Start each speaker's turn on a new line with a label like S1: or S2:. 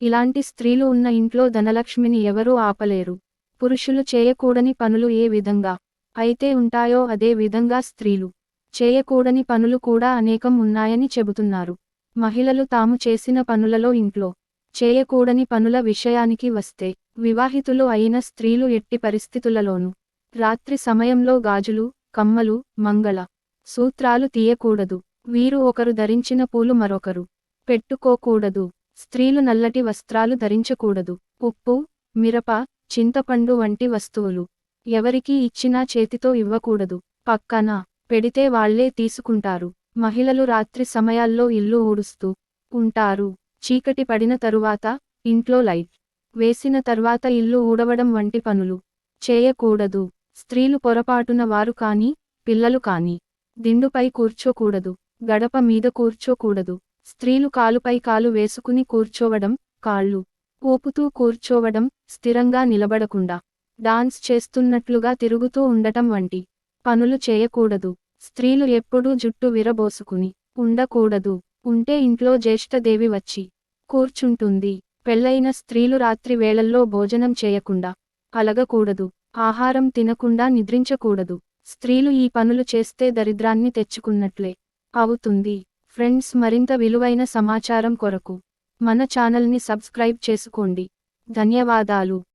S1: ఇలాంటి స్త్రీలు ఉన్న ఇంట్లో ధనలక్ష్మిని ఎవరూ ఆపలేరు. పురుషులు చేయకూడని పనులు ఏ విధంగా అయితే ఉంటాయో అదే విధంగా స్త్రీలు చేయకూడని పనులు కూడా అనేకం ఉన్నాయని చెబుతున్నారు. మహిళలు తాము చేసిన పనులలో ఇంట్లో చేయకూడని పనుల విషయానికి వస్తే, వివాహితులు అయిన స్త్రీలు ఎట్టి పరిస్థితులలోనూ రాత్రి సమయంలో గాజులు, కమ్మలు, మంగళ సూత్రాలు తీయకూడదు. వీరు ఒకరు ధరించిన పూలు మరొకరు పెట్టుకోకూడదు. స్త్రీలు నల్లటి వస్త్రాలు ధరించకూడదు. ఉప్పు, మిరప, చింతపండు వంటి వస్తువులు ఎవరికి ఇచ్చినా చేతితో ఇవ్వకూడదు. పక్కన పెడితే వాళ్లే తీసుకుంటారు. మహిళలు రాత్రి సమయాల్లో ఇల్లు ఊడుస్తూ ఉంటారు. చీకటి పడిన తరువాత ఇంట్లో లైట్ వేసిన తర్వాత ఇల్లు ఊడవడం వంటి పనులు చేయకూడదు. స్త్రీలు పొరపాటున వారు కానీ, పిల్లలు కానీ దిండుపై కూర్చోకూడదు. గడప మీద కూర్చోకూడదు. స్త్రీలు కాలుపై కాలు వేసుకుని కూర్చోవడం, కాళ్ళు ఊపుతూ కూర్చోవడం, స్థిరంగా నిలబడకుండా డాన్స్ చేస్తున్నట్లుగా తిరుగుతూ ఉండటం వంటి పనులు చేయకూడదు. స్త్రీలు ఎప్పుడూ జుట్టు విరబోసుకుని ఉండకూడదు. ఉంటే ఇంట్లో జ్యేష్ఠదేవి వచ్చి కూర్చుంటుంది. పెళ్లైన స్త్రీలు రాత్రి వేళల్లో భోజనం చేయకుండా అలగకూడదు. ఆహారం తినకుండా నిద్రించకూడదు. స్త్రీలు ఈ పనులు చేస్తే దరిద్రాన్ని తెచ్చుకున్నట్లే అవుతుంది. ఫ్రెండ్స్, మరింత విలువైన సమాచారం కొరకు మన ఛానల్ని సబ్స్క్రైబ్ చేసుకోండి. ధన్యవాదాలు.